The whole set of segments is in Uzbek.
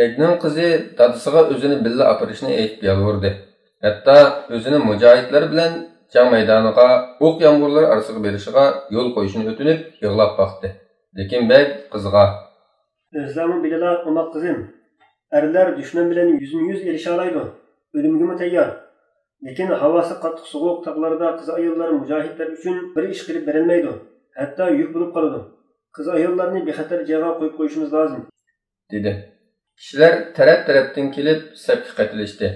Beyning qizi dadasiga o'zini billa apirishni aytib yalvordi. Hatto o'zini mujohidlar bilan jang maydoniga, o'q yomg'irlari orasiga berishiga yo'l qo'yishini o'tinib yig'lab boqdi. Lekin bey qizga: "O'zlaring bilalar, umoq qizim. Erlar dushman bilan yuzma-yuz elisha oladi. O'limga tayyor. Lekin havosi qattiq sovuq tog'larda qiz ayollar mujohidlar uchun bir ish qilib berilmaydi. Hatto yuk bo'lib qoladi. Qiz ayollarni bexatar joyga qo'yib qo'yishimiz lozim", dedi. Kishilar taraf-tarafdan kelib safga qatilishdi.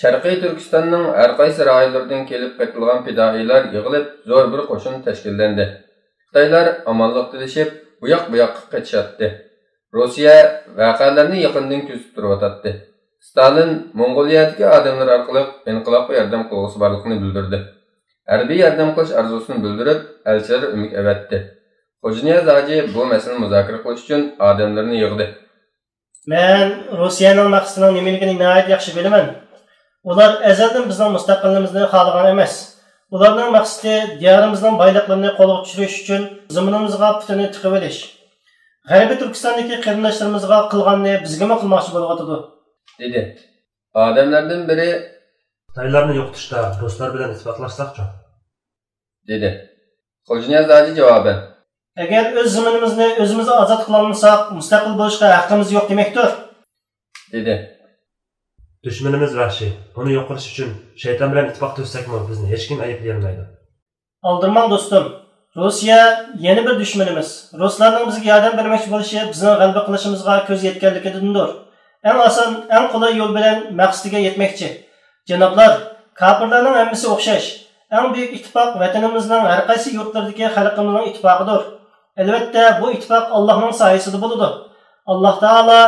Sharqiy Turkistonning har qaysi rayonlaridan kelib qatilgan fidoilar yig'ilib zo'r bir qo'shin tashkillandi. Xitoylar omonlik tilashib, bu yoqqa qachishatdi. Rossiya voqealarni yaqindan kuzatib turibdi. Stalin Mongoliyadagi odamlar orqali inqilobga yordam qilg'usi borligini bildirdi. Harbiy yordam qilish arzusini bildirib, elchilar umid avatdi. Xo'janiyaz hoji bu masalani muzokara qilish uchun odamlarni yig'di. "Men Rossiyaning maqsadining nimaligini nihoyat yaxshi bilaman. Ular azaldan bizning mustaqilligimizni xohlagan emas. Ularning maqsadi diyorimizning boyliqlarini qo'lga tushirish uchun zaminimizga putini tiqib olish. G'arbiy Turkistondagi qarindoshlarimizga qilganni bizga qilmoqchi bo'lyotdi", dedi. Odamlardan biri: "Xitoylarni yo'qotishda ruslar bilan ittifoqlashsaqchi", dedi. Xo'janiyaz hoji javoban: "Agar o'z zaminimizni o'zimiz ozod qila olmasak, mustaqil bo'lishga haqqimiz yo'q demakdir", dedi. "Dushmanimiz vahshiy. Uni yo'q qilish uchun shayton bilan ittifoq tursakmi, bizni hech kim ayblay olmaydi." "Aldirmang do'stim. Rossiya yana bir dushmanimiz. Ruslarning bizga yordam bermoqchi bo'lishi bizning g'alaba qilishimizga ko'z yetganligidandir. Eng oson, eng qulay yo'l bilan maqsadiga yetmoqchi. Janoblar, kafirlarning hammasi o'xshash. Eng buyuk ittifoq vatanimizning har qaysi yurtlaridagi xalqimizning ittifoqidir. Albatta, bu ittifoq Allohning soyasida bo'ladi. Alloh taolo: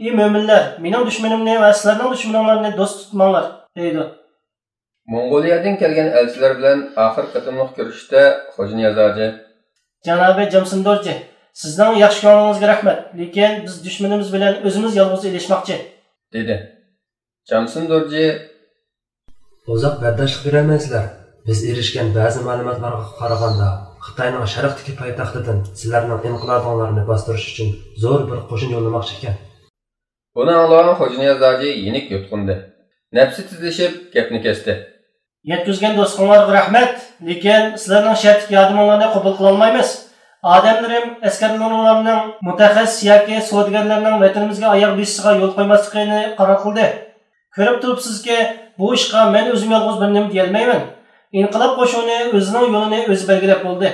"Ey mo'minlar, mening dushmanimni va sizlarning dushmaninglarni do'st tutmanglar", deydi. Mongoliyadan kelgan elchilar bilan oxir qatimliq ko'rishda Xo'janiyaz hoji: "Janobi Jamsindorji, sizning yaxshi ko'nglingizga rahmat, lekin biz dushmanimiz bilan o'zimiz yolg'iz elishmoqchi", dedi. Jamsindorji: "Uzoq bardoshlik berolmaysizlar. Biz erishgan ba'zi ma'lumotlarga qaraganda, Xitoyning sharqdagi poytaxtidan sizlarning inqilobinglarni bostirish uchun zo'r bir qo'shin yo'llamoqchi ekan." Buni anglagan Xo'janiyaz hoji yenik yutqundi. Nafsi tizlashib gapni kesdi. "Yetkizgan do'stinglarga rahmat, lekin sizlarning shartli yordaminglarni qabul qila olmaymiz. Odamlarim askarlarning mutaxassis yoki savdogarlarning vatanimizga oyoq bosishiga yo'l qo'ymasligini qaror qildi. Ko'rib turibsizki, bu ishga men o'zim yolg'iz bir nima deya olmayman. Inqilob qo'shini o'zining yo'lini o'zi belgilab bo'ldi."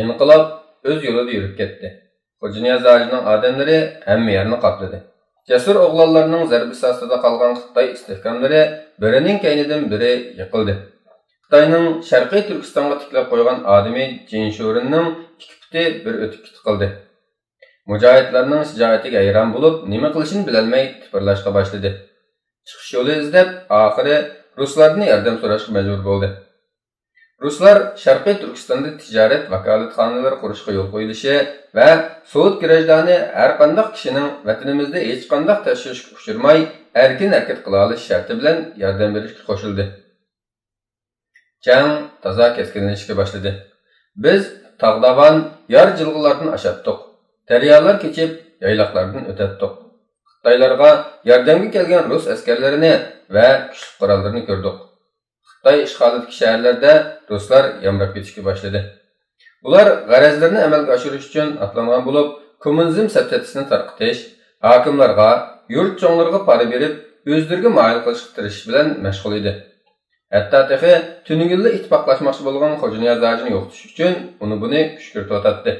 Inqilob o'z yo'lida yurib ketdi. Xo'janiyaz hojining odamlari hamma yerni qopladi. Jasur o'g'lonlarning zarbasi ostida qolgan Xitoy istehkomlari birining keynidan biri yiqildi. Xitoyning Sharqiy Turkistonga tiklab qo'ygan odami Jinshurinning ikki puti bir o'tib qildi. Mujohidlarning shijoatiga hayron bo'lib, nima qilishini bilolmay tipirlashga boshladi. Chiqish yo'li izlab, oxiri ruslardan yordam so'rashga majbur bo'ldi. Ruslar Sharqiy Turkistonda tijorat vakolatxonalari qurishga yo'l qo'yilishi va Sovet grajdani har qanday kishining vatanimizda hech qanday tashvishga uchirmay erkin harakat qila olish sharti bilan yordam berishga qo'shildi. Jang toza keskinlashishga boshladi. Biz tog'davan yor jilg'ulardan ashatdik. Daryolar kechib, yayloqlardan o'tatdik. Xitoylarga yordamga kelgan rus askarlarini va kuchli qurollarni ko'rdik. Xitoy ishg'olidagi shaharlarda ruslar yamrab ketishga boshladi. Ular g'arazlarini amalga oshirish uchun atlangan bo'lib, kommunizm saptatisini tarqatish, hokimlarga, yurt cho'nglarga pora berib, o'zlariga moyil qilishga tirishish bilan mashg'ul edi. Hatto tehi tunigilla ittifoqlashmoqchi bo'lgan Xo'janiyaz hojini yo'qotish uchun buni kuchkirtayotdi.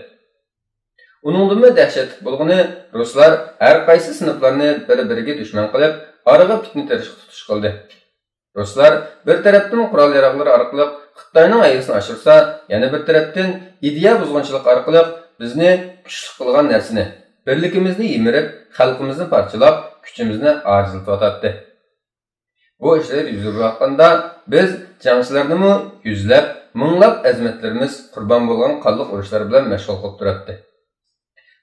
Uningdimi dahshatli bo'lgani, ruslar har qaysi sinflarni bir-biriga dushman qilib, oraga fitna terishga tutish qildi. Ruslar bir tarafdan qurol yaroqlari orqali Xitoyning ayisini oshirsa, yana bir tarafdan ideya buzg'unchilik orqali bizni kuchli qilgan narsani, birligimizni yimirib, xalqimizni parchalab, kuchimizni ojizlatayotdi. Bu ishlar yuz berayotganda biz jangchilarni yuzlab, minglab azmatlarimiz qurbon bo'lgan qonliq urushlar bilan mashg'ul qilib turibdi.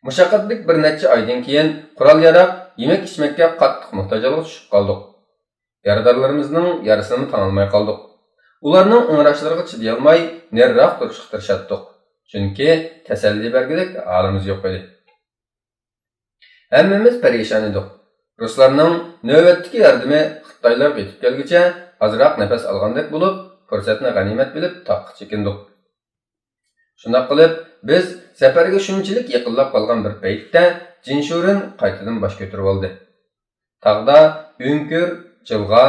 Mushaqqatlik bir necha oydan keyin qurol yaroq, yemak-ichmakka qattiq muhtojlikka tushib qoldik. Yaradorlarimizning yarasini tanolmay qoldik. Ularning ingrashlariga chiday olmay, nariroq turishga tirishdik. Chunki tasalli bergilik holimiz yo'q edi. Hammamiz parishon edik. Ruslarning navbatdagi yordami Xitoylarga yetib kelguncha ozroq nafas olgandek bo'lib, fursatni g'animat bilib taqqa chekindik. Shunday qilib, biz safarga shunchalik yaqinlab qolgan bir paytda Jinshurin qaytadan bosh ko'tarib oldi. Tog'da O'nkir, Jilg'a,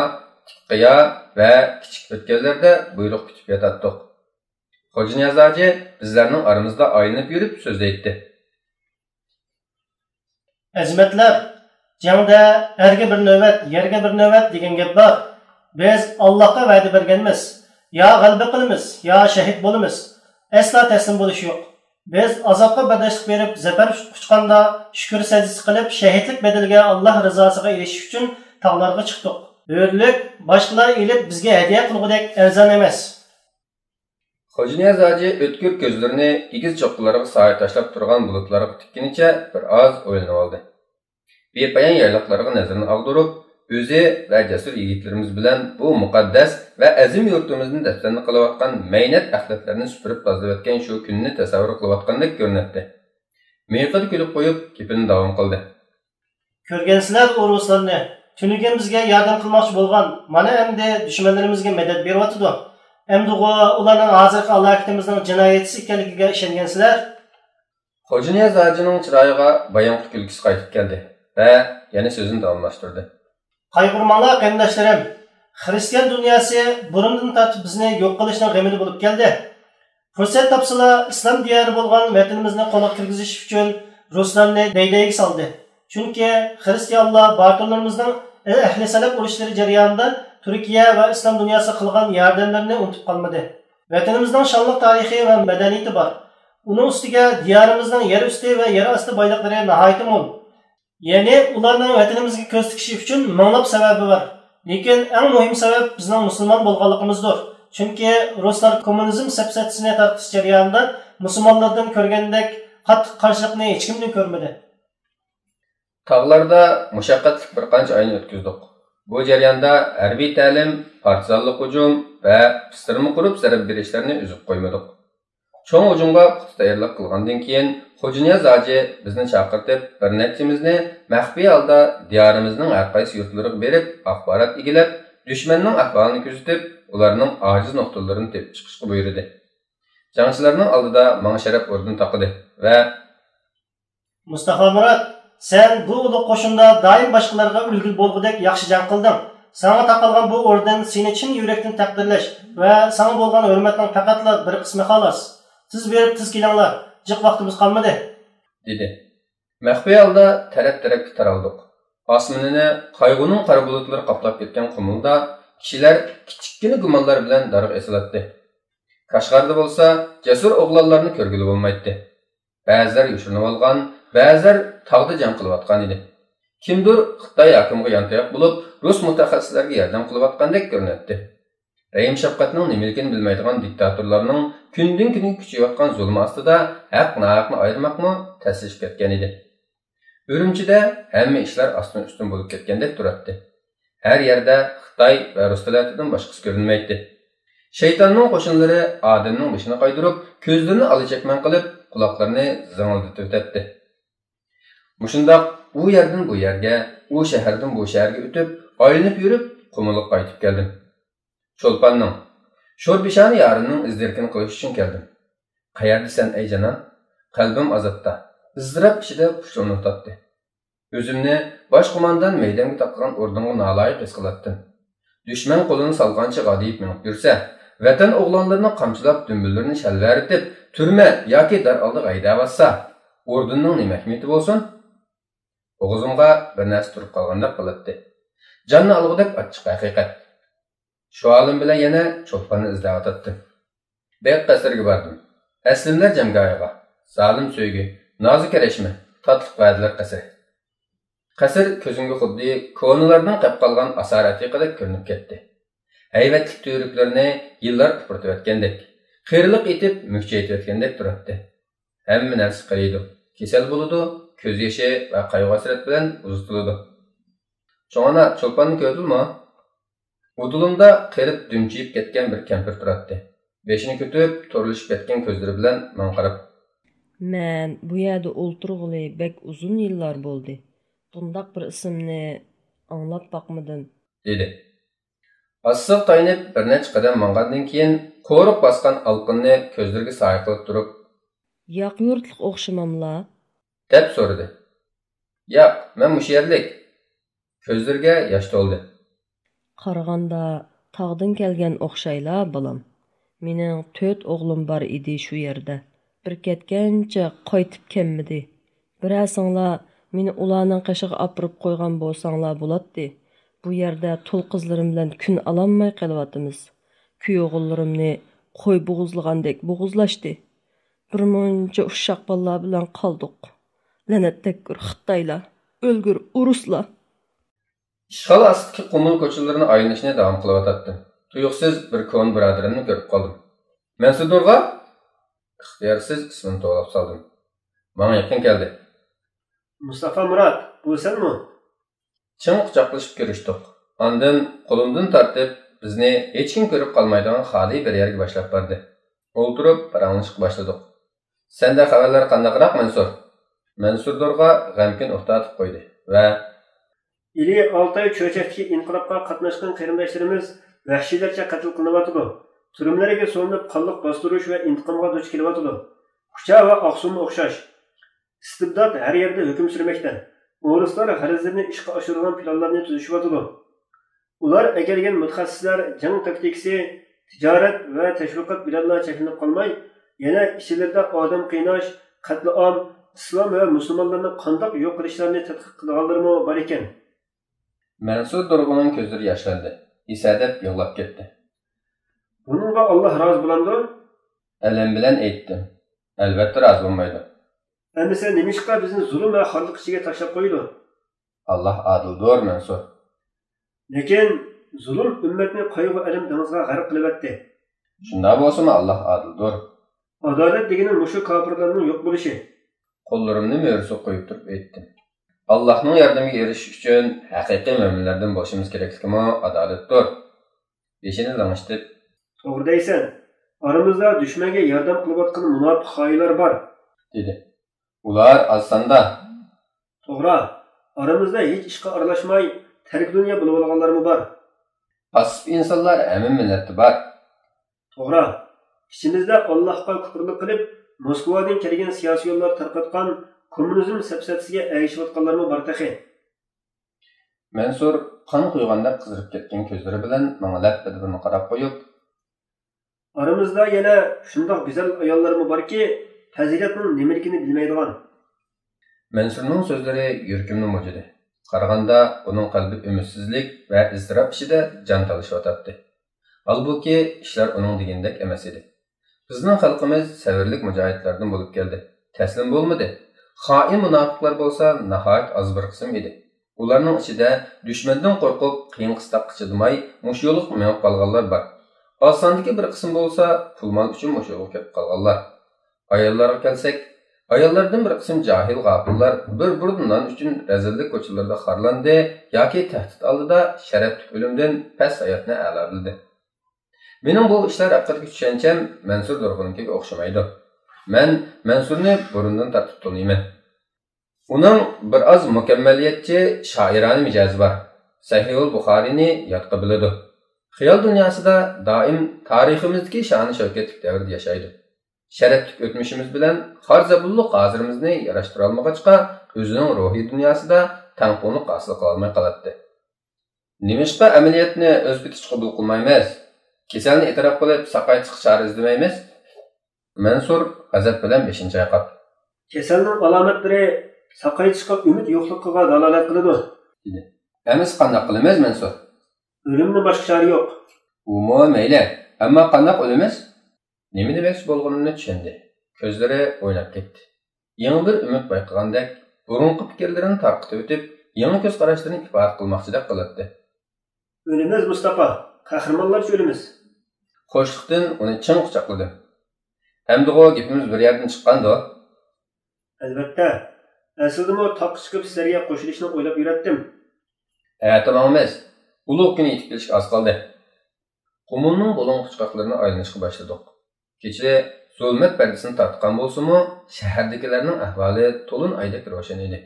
Tikqiya va kichik o'tganlarda buyruq kutib yotatdik. Xo'ja Niyoz bizlarning aramizda aylanib yurib so'zlaydi. Azimatlar, jangda erga bir navbat, yerga bir navbat degan gap bor. Biz Allohga va'da berganmiz. Ya g'alaba qilamiz, ya shahid bo'lamiz. Asla taslim bo'lish yo'q. Biz azobga bardoshlik berib, zafar quchqanda shukr sajdasi qilib, shahidlik bedeliga Alloh rizosiga erishish uchun tog'larga chiqdik. O'rlik boshqalar elib bizga hadiya qilgudek arzon emas. Xo'ja Niyoz o'tkir ko'zlarini egiz cho'qqilariga soya tashlab turgan bulutlarga tikkanicha bir oz o'ylanib oldi. Bepayon yayloqlarga nazarini og'dirib, o'zi va jasur yigitlarimiz bilan bu muqaddas va azim yurtimizni daftarni qilayotgan maynat axlatlarni supurib tozalayotgan shu kunni tasavvur qilayotgandek ko'rinadi. Miyqida kulib qo'yib, gapini davom qildi. Ko'rgansizlar o'ruslarni, tunigan bizga yordam qilmoqchi bo'lgan, mana endi dushmanlarimizga madad beryapti. Endi ularning hozirgi aloqatimizning jinoyatchi ekanligiga ishongansizlar. Xo'ja Niyoz hojining chiroyiga bayonqi kulgisi qaytib keldi va yana so'zini davomlashtirdi. Qayg'urmanglar qarindoshlarim, Xristian dunyosi burundan tortib bizni yo'q qilishning g'amida bo'lib keldi. Fursat topsalar islom diyori bo'lgan vatanimizni qo'lga kirgizish uchun ruslarni daydayiga soldi. Chunki xristianlar botirlarimizning ahli salaf urushlari jarayonida Turkiya va islom dunyosi qilgan yordamlarini unutib qolmadi. Vatanimizning shonli tarixi va madaniyati bor. Uning ustiga diyorimizning yer usti va yer osti boyliqlari nihoyat mo'l. Ya'ni ularning vatanimizga ko'z tikishi uchun minglab sababi bor. Lekin eng muhim sabab bizning musulmon bo'lganligimizdir. Chunki ruslar kommunizm safsatisini tarqish jarayonida musulmonlardan ko'rgandek qattiq qarshilikni hech kimdan ko'rmadi. Tog'larda mushaqqatli bir qancha oyni o'tkazdik. Bu jarayonda harbiy ta'lim, partizanlik hujum va pistirma qurib zarb berishlarni uzib qo'ymadik. Cho'ng hujumga puxta tayyorlik qilgandan keyin Xo'ja Niyoz bizni chaqirtib, bir nechimizni maxfiy holda diyorimizning har qaysi yurtlariga berib, axborot egilib, dushmanning ahvolini kuzatib, ularning ojiz nuqtalarini tepib chiqishga buyurdi. Jangchilarning oldida menga sharaf o'rni taqidi va Mustafa Murod, sen bu ulug' qo'shinda doim boshqalarga ulgul bo'lgudek yaxshi jang qilding. Sana taqalgan bu o'rdan seni chin yurakdan taqdirlash va sana bo'lgan hurmatning faqatla bir qismi xolos. Siz berib tiz kelinglar. Jiq vaqtimiz qolmadi, dedi. Maxfiy holda taraf-tarafga taraldik. Osmonini qayg'uning qora bulutlari qoplab ketgan qumulda kishilar kichikkina gumonlar bilan darg'a esilatdi. Qashqarda bo'lsa, jasur o'g'lonlarni ko'rgili bo'lmaydi. Ba'zilar yushinib olgan, ba'zilar tog'da jang qilayotgan edi. Kimdir Xitoy hokimiga yantayoq bo'lib, rus mutaxassislarga yordam qilayotgandek ko'rinadi. Rahim shafqatning nimaligini bilmaydigan diktatorlarning kundan kunga kuchayotgan zulmi ostida haq-nahaqni ayirmoqmi tashlashib ketgan edi. Urumchida hamma ishlar ostin-ustin bo'lib ketgandek turardi. Har yerda Xitoy va rus tillaridan boshqasi ko'rinmaydi. Shaytonning qo'shinlari odamning beshini qaydirib, ko'zlarini olachakman qilib, quloqlarini zangildatib o'tadi. Mushundoq u yerdan bu yerga, u shahardan bu shaharga o'tib, aylanib yurib, qumulib qaytib keldim. Cho'lpanning, sho'rbishani yarimning izdirkini qo'yish uchun keldim. Qayerdasan ey janon? Qalbim azobda, izdirab ichida pushtonib totdi. O'zimni bosh qo'mondan maydonga taqilgan o'rnimga noloyiq his qilatdim. Dushman qo'lini solgancha g'adiyib minib yursa, vatan o'g'lonlarini qamchilab dumbillarini shalvaritib, turma yoki dar oldiga haydab olsa, o'rninning nima hikmati bo'lsin? O'g'zimga bir narsa turib qolgandek qiladi. Jonni olg'idek achchiq haqiqat. Shu olim bilan yana cho'lpanni izlab o'tdim. Bek qasrga bordim. Aslimlar jamgohiga, zalim so'ygi, nozik erishma, tatliq va'dalar qasri. Qasr ko'zimga xuddi ko'nlardan qolib qolgan asar atiqadek ko'rinib ketdi. Hayvatli tuyruqlarini yillar qupurtib o'tgandek, qiyrilik etib mukchayib o'tgandek turibdi. Hamma narsa qariydi, kasal bo'ladi, ko'z yoshi va qayg'u-hasrat bilan uzitiladi. Cho'na cho'lpanni ko'rdingmi? Udulumda qirib dumchiyib ketgan bir kampir turibdi. Beshini ko'tib, to'rilishib ketgan ko'zlari bilan men qarab, "Men bu yerda o'ltirg'ili bek uzun yillar bo'ldi. Bundaq bir ismni anglab baqmadim, dedi. Assiq tayinib bir necha qadam mangandan keyin qo'riq bosgan alqinni ko'zlariga soya qilib turib, yoq yurtliq o'xshamamla? deb so'radi. Yo'q, men mush yerlik. Ko'zlariga yosh to'ldi. Qaraganda tog'dan kelgan o'xshayla bolam. Mening 4 o'g'lim bor edi shu yerda. Bir ketgancha qaytib kelmadi. Birasinglar meni ularning qishig'i apirib qo'ygan bo'lsanglar bo'ladi. Bu yerda tul qizlarim bilan kun ololmay qolyapmiz. Kuyo'g'illarimni qo'y bo'g'izlagandek bo'g'izlashdi. Bir muncha uşaq bolalar bilan qoldik. La'natdekkur Xitoylar, o'lgur uruslar. Ishg'ol ostidagi qumul ko'chalarni aylanishni davom qilyotdim. Tuyuqsiz bir ko'n birodarimni ko'rib qoldim. Mansurdurg'a ixtiyorsiz ismini to'g'rilab soldim. Menga yaqin keldi. Mustafa Murat, bu senmi? Chin quchoqlashib ko'rishdik. Ondan qo'limdan tortib, bizni hech kim ko'rib qolmaydigan xoli bir yerga boshlab bordi. O'ltirib, paranglashib boshladik. Senda xabarlar qandaqroq, Mansur? Mansurdurg'a g'amkin o'xtatib qo'ydi va İli Altay Çöçek'teki inqilabqa qatnaşqan qarindoshlarimiz vahshiylarcha qatl qilinyapti. Turumlarga so'linib qonliq bostirish va intiqomga duch kelyapti. Kucha va Oqsumga o'xshash. Istibdod har yerda hukm surmoqda. O'rislar g'arazlarni ishga oshirgan planlarni tuzishyapti. Ular egalgan mutaxassislar jang taktikasi, tijorat va tashviqot bilanlar cheklanib qolmay, yana ichlarida odam qiynash, qatl-om, islom va musulmonlarni qandoq yo'q qilishlarini tadqiq qilganlarmi bor ekan. Mansurdurg'aning ko'zlari yoshlandi. Isadab yig'lab ketdi. Buningga Alloh rozi bo'lamdi? Alam bilan aytdim. Albatta rozi bo'lmaydi. Endi sen nimishqa bizni zulm va xorliq ichiga tashlab qo'ydi? Alloh adildir, Mansur. Lekin zulm ummatni qayg'u alam dengizga g'arq qilyapti. Shunda bo'lsa-mu Alloh adildir. Adolat degani mushu kofirlarning yo'q bo'lishi. Qo'llarimni mo'rsa qo'yib turib aytdim. Allohning yordamiga erishish uchun haqiqiy mo'minlardan bo'lishimiz kerakligimi adolatdir. Beshini lang'ishtib, To'g'ri deysan. Aramizda dushmanga yordam qilayotgan munofiq xoylar bor, dedi. Ular azsanda. To'g'ri. Aramizda hech ishga aralashmay tark dunyo bo'lib olganlarmi bor. Pasif insonlar hamma millatda bor. To'g'ri. İçimizde Allah'a kufrlik qilib, Moskvadan kelgan siyosiy yo'llar tarqatgan kommunizm sapsatisiga erishayotganlarmi bor taxi. Mansur qon quyganda qizirib ketgan ko'zlari bilan menga labba-labba qarab qo'yib, aramizda yana shundoq go'zal ayollarmi borki, fazilatning nimaligini bilmaydigan. Mansurning so'zlari yuragimni mujidi. Qaraganda uning qalbi umidsizlik va iztirob ichida jon talashyotdi. Halbuki ishlar uning degandek emas edi. Bizning xalqimiz sabrlik mujohidlardan bo'lib keldi. Taslim bo'lmadi. Xoin munofiqlar bo'lsa nihoyat oz bir qism edi. Ularning ichida dushmandan qo'rqib, qiyin qistoq chidamay, mush yo'liq menib qolganlar bor. Osondagi bir qism bo'lsa, pul-mol uchun mush yo'lga ketib qolganlar. Ayollarga kelsak, ayollardan bir qism jahil g'afillar bir-biridan uchun razillik ko'chalarida xorlandi yoki tahdid oldida sharaf o'limdan past hayotni a'lo bildi. Mening bu ishlar haqidagi tushuncham Mansur Durg'unikiga o'xshamaydi. Men Mansurni burundan tartib taniyman. Uning bir oz mukammaliyatchi shoirona mijozi bor. Sahihul Buxoriyni yodqa biladi. Xiyol dunyosida doim tariximizdagi sha'ni shavkatlik davrda yashaydi. Sharafli o'tmishimiz bilan xarzabulluq hozirimizni yarashtira olmag'achqa o'zining ruhiy dunyosida tanqonlik hosil qila olmay qoladi. Nimishqa amaliyotni o'z bitish qabul qilmaymiz? Kasalni e'tirof qilib, saqaytish chora izlamaymiz? Mansur g'azab bilan beshinchi chayqab. Kasalning alomatlari saqaytishga umid yo'qligiga dalolat qiladi, dedi. Amiz qanday qilamiz, Mansur? O'limni boshqa chora yo'q. Umo mayli, ammo qanday qilamiz? Nima demoqchi bo'lganini tushundi. Ko'zlari o'ynab ketdi. Yangi bir umid bayqagandek, burunqi fikrlarini tarqitib o'tib, yangi ko'z qarashlarini ifoda qilmoqchidek qiladi. O'limiz Mustafa, qahramonlarcha o'limiz. Qo'shliqdan uni chin quchoqladim. Endi o gapimiz bir yerdan chiqqandi. Albatta. Aslida men toq chiqib sizlarga qo'shilishni o'ylab yuratdim. Tamommiz. Ulug' kuni yetib kelishga oz qoldi. Qumulning bo'lin quchoqlarini aylanishga boshladik. Kecha zulmat pardasini tortgan bo'lsa-mu, shahardagilarning ahvoli to'lin oydek ro'shan edi.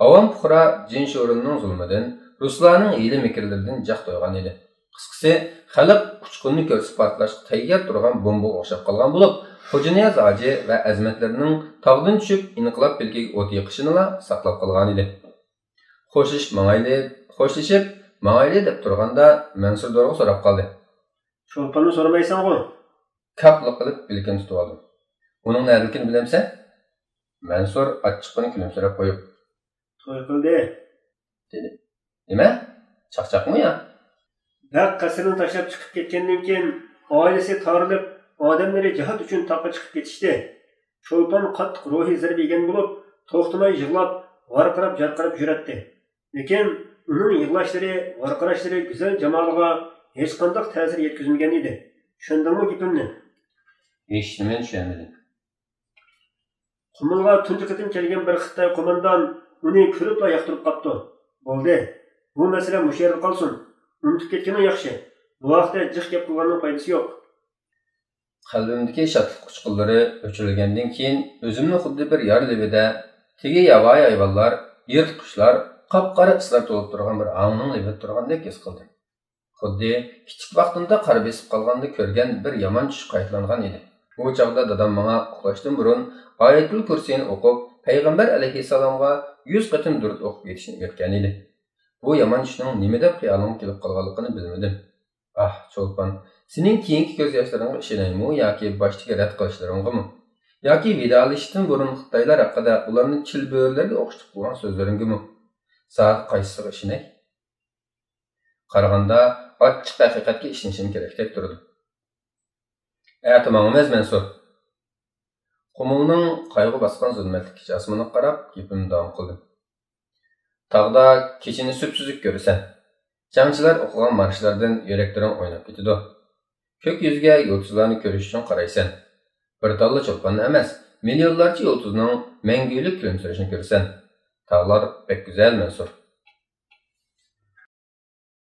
Avam puhra jin sho'rinning zulmidan, ruslarning hiyla mikirlaridan jaq to'ygan edi. Qisqasi, xalq uchqunni ko'rsib portlashga tayyor turgan bomba o'xshab qolgan bo'lib, Xo'janiyaz hoji va azmatlarining tog'dan tushib inqilob belgiga o't yiqishini saqlab qolgan edi. Xo'shishib, mangayli deb turganda Mansur Dorg'a so'rab qoldi. Cho'lponni so'ramaysan-ku? Kaplik qilib bilkin tutib oldim. Uning nadaligini bilamsan? Mansur achchiqni kulimsirab qo'yib, To'y qildi, dedi. Nima? Chaqchaqmi ya? Baq qasrni tashlab chiqib ketgandan keyin oilasi torilib, odamlari jihad uchun toqqa chiqib ketishdi. Cho'lpon qattiq ruhiy zarba yegan bo'lib, to'xtamay yig'lab, varqirab yuradi. Lekin uning yig'lashlari, varqirashlari go'zal jamoliga hech qanday ta'sir yetkazmagan edi. Tushundingmi gapimni? Hech nima tushunmadim. Qumulga tunji qitim kelgan bir Xitoy qo'mondan uni ko'ribla yoqtirib qopdi. Bo'ldi. Bu masala mushu yerda qolsin. Unutib ketgani yaxshi. Bu vaqtda jiq gap qilganning foydasi yo'q. Qalbimdagi shodlik uchqunlari o'chirilgandan keyin o'zimni xuddi bir yor libida tegi yovvoyi hayvonlar, yirtqichlar, qop-qora islar to'lib turgan bir angning libida turgandek his qildim. Xuddi kichik vaqtimda qara besib qolganda ko'rgan bir yomon tush qaytlangan edi. Bu chaqda dadam menga uxlashdan burun Oyatul Kursini o'qib, payg'ambar alayhissalomga 100 qatim durud o'qib ketishni o'rgatgan edi. Bu yomon tushning nima deb xiyolim kelib qolganligini bilmadim. Ah, Cho'lpon, sening keyingi ko'z yoshlaringga ishonaymi yoki boshdagi rad qilishlaringmi? Yoki vidolashishdan burun Xitoylar haqida ularni chilbirlarga o'xshatib qo'ygan so'zlaringmi? Soat qaysisiga ishinay? Qaraganda ochiq haqiqatga ishonishim kerakdek turdi. Tamam emas Mansur. Qumulning qayg'u bosgan zulmatli kechasini qarab, gapimni davom qildim. Tog'da kechini supsuzlik ko'rasan. Jangchilar o'qigan marshlardan yuraklaring o'ynab ketadi. Ko'k yuzga yulduzlarni ko'rish uchun qaraysan. Bir talla cho'lponni emas, millionlarcha yulduzning mangulik kulimsirashini ko'rasan. Tog'lar pek go'zal Mansur.